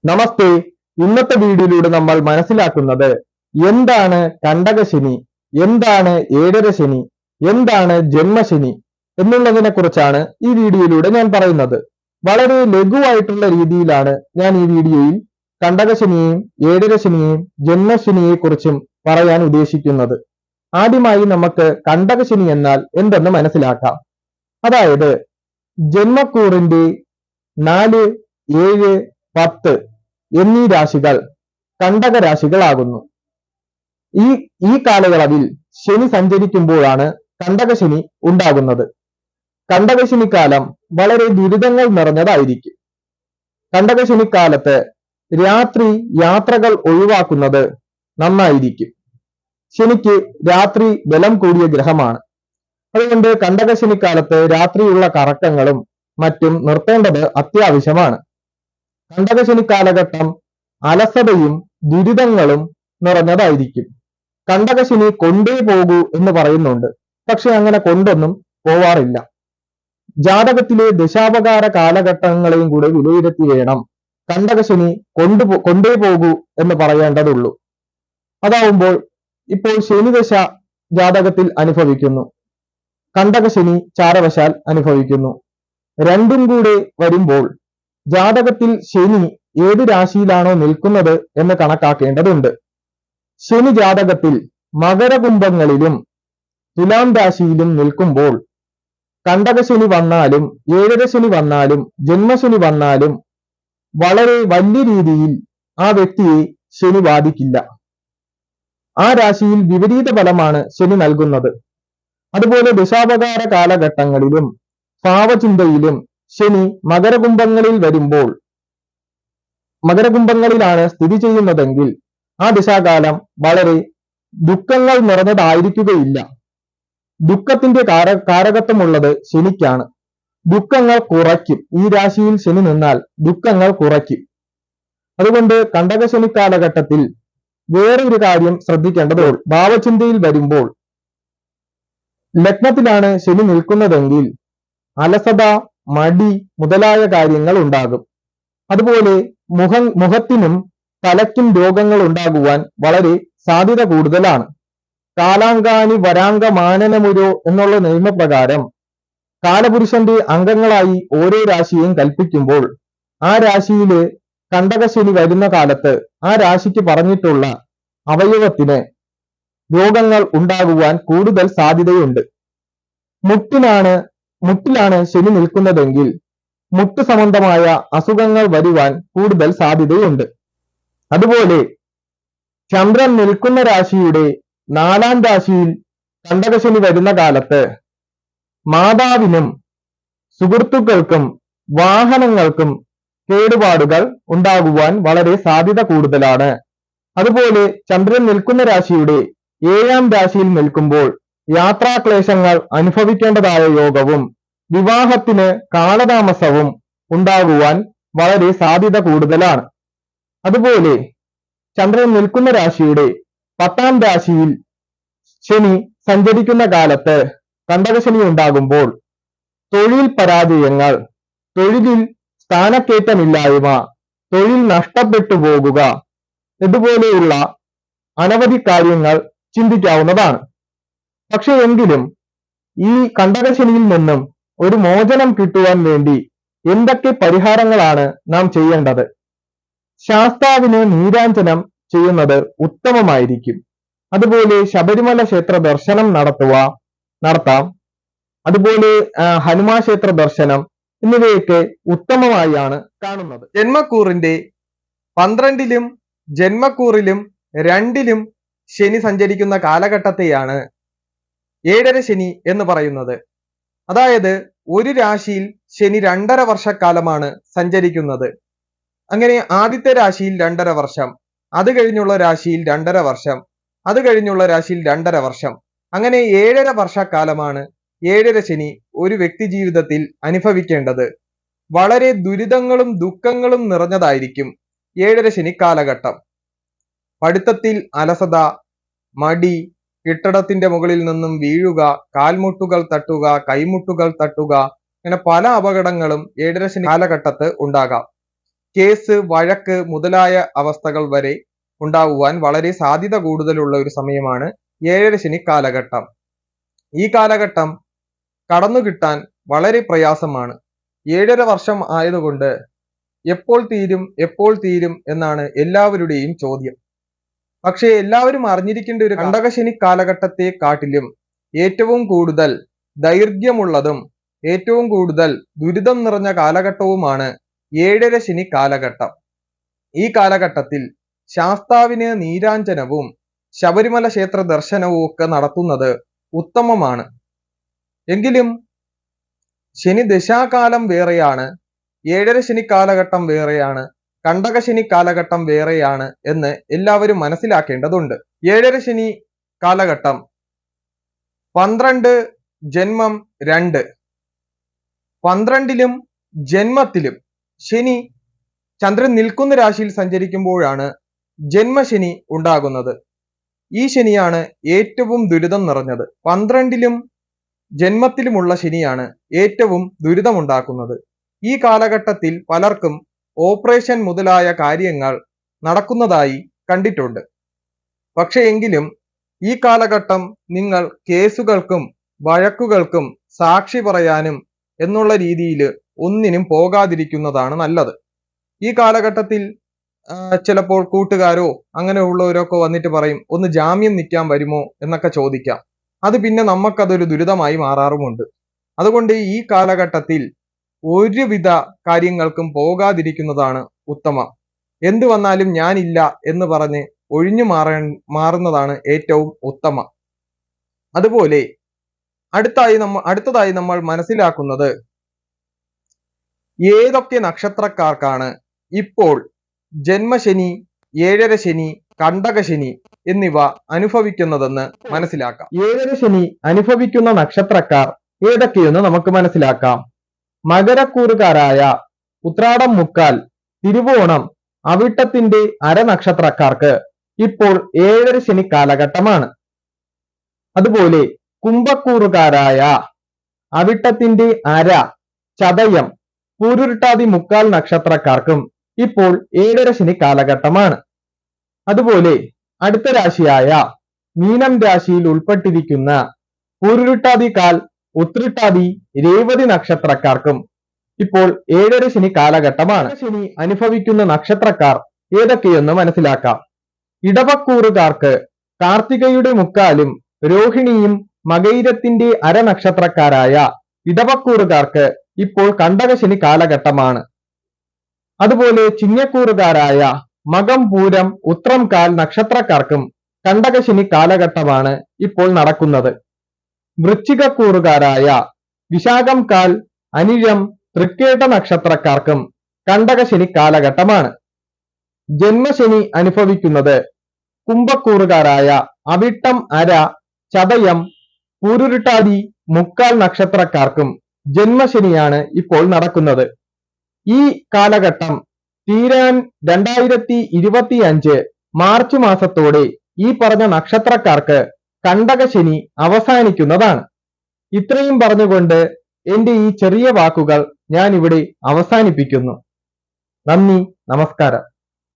നമസ്തേ. ഇന്നത്തെ വീഡിയോയിലൂടെ നമ്മൾ മനസ്സിലാക്കുന്നത് എന്താണ് കണ്ടകശനി, എന്താണ് ഏഴര ശനി, എന്താണ് ജന്മശനി എന്നുള്ളതിനെ കുറിച്ചാണ് ഈ വീഡിയോയിലൂടെ ഞാൻ പറയുന്നത്. വളരെ ലഘുവായിട്ടുള്ള രീതിയിലാണ് ഞാൻ ഈ വീഡിയോയിൽ കണ്ടകശനിയെയും ഏഴര ശനിയെയും ജന്മശനിയെ കുറിച്ചും പറയാൻ ഉദ്ദേശിക്കുന്നത്. ആദ്യമായി നമുക്ക് കണ്ടകശനി എന്നാൽ എന്തെന്ന് മനസ്സിലാക്കാം. അതായത് ജന്മക്കൂറിന്റെ 4, 7, 10 എന്നീ രാശികൾ കണ്ടക രാശികളാകുന്നു. ഈ കാലയളവിൽ ശനി സഞ്ചരിക്കുമ്പോഴാണ് കണ്ടകശനി ഉണ്ടാകുന്നത്. കണ്ടകശനിക്കാലം വളരെ ദുരിതങ്ങൾ നിറഞ്ഞതായിരിക്കും. കണ്ടകശനിക്കാലത്ത് രാത്രി യാത്രകൾ ഒഴിവാക്കുന്നത് നന്നായിരിക്കും. ശനിക്ക് രാത്രി ബലം കൂടിയ ഗ്രഹമാണ്. അതുകൊണ്ട് കണ്ടകശനിക്കാലത്ത് രാത്രിയുള്ള കറക്കങ്ങളും മറ്റും നിർത്തേണ്ടത് അത്യാവശ്യമാണ്. കണ്ടകശനി കാലഘട്ടം അലസതയും ദുരിതങ്ങളും നിറഞ്ഞതായിരിക്കും. കണ്ടകശനി കൊണ്ടേ പോകൂ എന്ന് പറയുന്നുണ്ട്, പക്ഷെ അങ്ങനെ കൊണ്ടൊന്നും പോവാറില്ല. ജാതകത്തിലെ ദശാപകാര കാലഘട്ടങ്ങളെയും കൂടെ വിലയിരുത്തി വേണം കണ്ടകശനി കൊണ്ടേ പോകൂ എന്ന് പറയേണ്ടതുള്ളൂ. അതാവുമ്പോൾ ഇപ്പോൾ ശനിദശ ജാതകത്തിൽ അനുഭവിക്കുന്നു, കണ്ടകശനി ചാരവശാൽ അനുഭവിക്കുന്നു. രണ്ടും കൂടെ വരുമ്പോൾ ജാതകത്തിൽ ശനി ഏത് രാശിയിലാണോ നിൽക്കുന്നത് എന്ന് കണക്കാക്കേണ്ടതുണ്ട്. ശനി ജാതകത്തിൽ മകരകുംഭങ്ങളിലും തുലാം രാശിയിലും നിൽക്കുമ്പോൾ കണ്ടകശനി വന്നാലും ഏഴര ശനി വന്നാലും ജന്മശനി വന്നാലും വളരെ വലിയ രീതിയിൽ ആ വ്യക്തിയെ ശനി ബാധിക്കില്ല. ആ രാശിയിൽ വിപരീത ഫലമാണ് ശനി നൽകുന്നത്. അതുപോലെ ദശാപകാര കാലഘട്ടങ്ങളിലും ഭാവചിന്തയിലും ശനി മകരകുംഭങ്ങളിൽ വരുമ്പോൾ, മകരകുംഭങ്ങളിലാണ് സ്ഥിതി ചെയ്യുന്നതെങ്കിൽ ആ ദിശാകാലം വളരെ ദുഃഖങ്ങൾ നിറഞ്ഞതായിരിക്കുകയില്ല. ദുഃഖത്തിന്റെ കാരകത്വമുള്ളത് ശനിക്കാണ്. ദുഃഖങ്ങൾ കുറയ്ക്കും. ഈ രാശിയിൽ ശനി നിന്നാൽ ദുഃഖങ്ങൾ കുറയ്ക്കും. അതുകൊണ്ട് കണ്ടകശനി കാലഘട്ടത്തിൽ വേറൊരു കാര്യം ശ്രദ്ധിക്കേണ്ടത്, ഭാവചിന്തയിൽ വരുമ്പോൾ ലഗ്നത്തിലാണ് ശനി നിൽക്കുന്നതെങ്കിൽ അലസത, മടി മുതലായ കാര്യങ്ങൾ ഉണ്ടാകും. അതുപോലെ മുഖത്തിനും തലയ്ക്കും രോഗങ്ങൾ ഉണ്ടാകുവാൻ വളരെ സാധ്യത കൂടുതലാണ്. കാലാങ്കാനി വരാങ്ക മാനനമുരോ എന്നുള്ള നിയമപ്രകാരം കാലപുരുഷന്റെ അംഗങ്ങളായി ഓരോ രാശിയെയും കൽപ്പിക്കുമ്പോൾ ആ രാശിയില് കണ്ടകശനി വരുന്ന കാലത്ത് ആ രാശിക്ക് പറഞ്ഞിട്ടുള്ള അവയവത്തിന് രോഗങ്ങൾ ഉണ്ടാകുവാൻ കൂടുതൽ സാധ്യതയുണ്ട്. മുട്ടിലാണ് ശനി നിൽക്കുന്നതെങ്കിൽ മുട്ട് സംബന്ധമായ അസുഖങ്ങൾ വരുവാൻ കൂടുതൽ സാധ്യതയുണ്ട്. അതുപോലെ ചന്ദ്രൻ നിൽക്കുന്ന രാശിയുടെ 4-ാം രാശിയിൽ കണ്ടകശനി വരുന്ന കാലത്ത് മാതാവിനും സുഹൃത്തുക്കൾക്കും വാഹനങ്ങൾക്കും കേടുപാടുകൾ ഉണ്ടാകുവാൻ വളരെ സാധ്യത കൂടുതലാണ്. അതുപോലെ ചന്ദ്രൻ നിൽക്കുന്ന രാശിയുടെ 7-ാം രാശിയിൽ നിൽക്കുമ്പോൾ യാത്രാക്ലേശങ്ങൾ അനുഭവിക്കേണ്ടതായ യോഗവും വിവാഹത്തിന് കാലതാമസവും ഉണ്ടാകുവാൻ വളരെ സാധ്യത കൂടുതലാണ്. അതുപോലെ ചന്ദ്രൻ നിൽക്കുന്ന രാശിയുടെ 10-ാം രാശിയിൽ ശനി സഞ്ചരിക്കുന്ന കാലത്ത് കണ്ടകശനി ഉണ്ടാകുമ്പോൾ തൊഴിൽ പരാജയങ്ങൾ, തൊഴിലിൽ സ്ഥാനക്കയറ്റമില്ലായ്മ, തൊഴിൽ നഷ്ടപ്പെട്ടു പോകുക, ഇതുപോലെയുള്ള അനവധി കാര്യങ്ങൾ ചിന്തിക്കാവുന്നതാണ്. പക്ഷെ എങ്കിലും ഈ കണ്ടകശനിയിൽ നിന്നും ഒരു മോചനം കിട്ടുവാൻ വേണ്ടി എന്തൊക്കെ പരിഹാരങ്ങളാണ് നാം ചെയ്യേണ്ടത്? ശാസ്താവിന് നീരാഞ്ജനം ചെയ്യുന്നത് ഉത്തമമായിരിക്കും. അതുപോലെ ശബരിമല ക്ഷേത്ര ദർശനം നടത്താം. അതുപോലെ ഹനുമാൻ ക്ഷേത്ര ദർശനം എന്നിവയൊക്കെ ഉത്തമമായാണ് കാണുന്നത്. ജന്മക്കൂറിന്റെ 12-ലും ജന്മക്കൂറിലും 2-ലും ശനി സഞ്ചരിക്കുന്ന കാലഘട്ടത്തെയാണ് ഏഴര ശനി എന്ന് പറയുന്നത്. അതായത് ഒരു രാശിയിൽ ശനി 2.5 വർഷക്കാലമാണ് സഞ്ചരിക്കുന്നത്. അങ്ങനെ ആദ്യത്തെ രാശിയിൽ 2.5 വർഷം, അത് കഴിഞ്ഞുള്ള രാശിയിൽ 2.5 വർഷം, അത് കഴിഞ്ഞുള്ള രാശിയിൽ 2.5 വർഷം, അങ്ങനെ 7.5 വർഷക്കാലമാണ് ഏഴര ശനി ഒരു വ്യക്തി ജീവിതത്തിൽ അനുഭവിക്കേണ്ടത്. വളരെ ദുരിതങ്ങളും ദുഃഖങ്ങളും നിറഞ്ഞതായിരിക്കും ഏഴര ശനി കാലഘട്ടം. പഠിത്തത്തിൽ അലസത, മടി, കെട്ടിടത്തിന്റെ മുകളിൽ നിന്നും വീഴുക, കാൽമുട്ടുകൾ തട്ടുക, കൈമുട്ടുകൾ തട്ടുക, അങ്ങനെ പല അപകടങ്ങളും ഏഴര ശനി കാലഘട്ടത്ത് ഉണ്ടാകാം. കേസ്, വഴക്ക് മുതലായ അവസ്ഥകൾ വരെ ഉണ്ടാവുവാൻ വളരെ സാധ്യത കൂടുതലുള്ള ഒരു സമയമാണ് ഏഴര ശനി കാലഘട്ടം. ഈ കാലഘട്ടം കടന്നു കിട്ടാൻ വളരെ പ്രയാസമാണ്. 7.5 വർഷം ആയതുകൊണ്ട് എപ്പോൾ തീരും എന്നാണ് എല്ലാവരുടെയും ചോദ്യം. പക്ഷേ എല്ലാവരും അറിഞ്ഞിരിക്കേണ്ട ഒരു കണ്ടകശനി കാലഘട്ടത്തെ കാട്ടിലും ഏറ്റവും കൂടുതൽ ദൈർഘ്യമുള്ളതും ഏറ്റവും കൂടുതൽ ദുരിതം നിറഞ്ഞ കാലഘട്ടവുമാണ് ഏഴര ശനി കാലഘട്ടം. ഈ കാലഘട്ടത്തിൽ ശാസ്താവിന് നീരാഞ്ജനവും ശബരിമല ക്ഷേത്ര ദർശനവും ഒക്കെ നടത്തുന്നത് ഉത്തമമാണ്. എങ്കിലും ശനി ദശാകാലം വേറെയാണ്, ഏഴര ശനി കാലഘട്ടം വേറെയാണ്, കണ്ടകശനി കാലഘട്ടം വേറെയാണ് എന്ന് എല്ലാവരും മനസ്സിലാക്കേണ്ടതുണ്ട്. ഏഴര ശനി കാലഘട്ടം 12 ജന്മം 2, 12ലും ജന്മത്തിലും ശനി ചന്ദ്രൻ നിൽക്കുന്ന രാശിയിൽ സഞ്ചരിക്കുമ്പോഴാണ് ജന്മശനി ഉണ്ടാകുന്നത്. ഈ ശനിയാണ് ഏറ്റവും ദുരിതം നിറഞ്ഞത്. 12ലും ജന്മത്തിലുമുള്ള ശനിയാണ് ഏറ്റവും ദുരിതമുണ്ടാക്കുന്നത്. ഈ കാലഘട്ടത്തിൽ പലർക്കും ഓപ്പറേഷൻ മുതലായ കാര്യങ്ങൾ നടക്കുന്നതായി കണ്ടിട്ടുണ്ട്. പക്ഷെ എങ്കിലും ഈ കാലഘട്ടം നിങ്ങൾ കേസുകൾക്കും വഴക്കുകൾക്കും സാക്ഷി പറയാനും എന്നുള്ള രീതിയിൽ ഒന്നിനും പോകാതിരിക്കുന്നതാണ് നല്ലത്. ഈ കാലഘട്ടത്തിൽ ചിലപ്പോൾ കൂട്ടുകാരോ അങ്ങനെയുള്ളവരൊക്കെ വന്നിട്ട് പറയും, ഒന്ന് ജാമ്യം നിൽക്കാൻ വരുമോ എന്നൊക്കെ ചോദിക്കാം. അത് പിന്നെ നമുക്കതൊരു ദുരിതമായി മാറാറുമുണ്ട്. അതുകൊണ്ട് ഈ കാലഘട്ടത്തിൽ ഒരുവിധ കാര്യങ്ങൾക്കും പോകാതിരിക്കുന്നതാണ് ഉത്തമം. എന്തു വന്നാലും ഞാനില്ല എന്ന് പറഞ്ഞ് ഒഴിഞ്ഞു മാറുന്നതാണ് ഏറ്റവും ഉത്തമം. അതുപോലെ അടുത്തതായി നമ്മൾ മനസ്സിലാക്കുന്നത് ഏതൊക്കെ നക്ഷത്രക്കാർക്കാണ് ഇപ്പോൾ ജന്മശനി, ഏഴര ശനി, കണ്ടകശനി എന്നിവ അനുഭവിക്കുന്നതെന്ന് മനസ്സിലാക്കാം. ഏഴര ശനി അനുഭവിക്കുന്ന നക്ഷത്രക്കാർ ഏതൊക്കെയെന്ന് നമുക്ക് മനസ്സിലാക്കാം. മകരക്കൂറുകാരായ ഉത്രാടം മുക്കാൽ, തിരുവോണം, അവിട്ടത്തിന്റെ അരനക്ഷത്രക്കാർക്ക് ഇപ്പോൾ ഏഴര ശനി കാലഘട്ടമാണ്. അതുപോലെ കുംഭക്കൂറുകാരായ അവിട്ടത്തിന്റെ അര, ചതയം, പൂരുരുട്ടാതി മുക്കാൽ നക്ഷത്രക്കാർക്കും ഇപ്പോൾ ഏഴര ശനി കാലഘട്ടമാണ്. അതുപോലെ അടുത്ത രാശിയായ മീനം രാശിയിൽ ഉൾപ്പെട്ടിരിക്കുന്ന പൂരുരുട്ടാതി കാൽ, ഉത്രിട്ടാതി, രേവതി നക്ഷത്രക്കാർക്കും ഇപ്പോൾ ഏഴര ശനി കാലഘട്ടമാണ്. ശനി അനുഭവിക്കുന്ന നക്ഷത്രക്കാർ ഏതൊക്കെയെന്ന് മനസ്സിലാക്കാം. ഇടവക്കൂറുകാർക്ക് കാർത്തികയുടെ മുക്കാലും രോഹിണിയും മകയിരത്തിന്റെ അരനക്ഷത്രക്കാരായ ഇടവക്കൂറുകാർക്ക് ഇപ്പോൾ കണ്ടകശനി കാലഘട്ടമാണ്. അതുപോലെ ചിങ്ങക്കൂറുകാരായ മകം, പൂരം, ഉത്രം കാൽ നക്ഷത്രക്കാർക്കും കണ്ടകശനി കാലഘട്ടമാണ് ഇപ്പോൾ നടക്കുന്നത്. വൃശ്ചികക്കൂറുകാരായ വിശാഖം കാൽ, അനിഴം, തൃക്കേട്ട നക്ഷത്രക്കാർക്കും കണ്ടകശനി കാലഘട്ടമാണ്. ജന്മശനി അനുഭവിക്കുന്നത് കുംഭക്കൂറുകാരായ അവിട്ടം അര, ചതയം, പൂരുരുട്ടാതി മുക്കാൽ നക്ഷത്രക്കാർക്കും ജന്മശനിയാണ് ഇപ്പോൾ നടക്കുന്നത്. ഈ കാലഘട്ടം തീരാൻ 2025 മാർച്ച് മാസത്തോടെ ഈ പറഞ്ഞ നക്ഷത്രക്കാർക്ക് കണ്ടകശനി അവസാനിക്കുന്നതാണ്. ഇത്രയും പറഞ്ഞുകൊണ്ട് എന്റെ ഈ ചെറിയ വാക്കുകൾ ഞാൻ ഇവിടെ അവസാനിപ്പിക്കുന്നു. നന്ദി, നമസ്കാരം.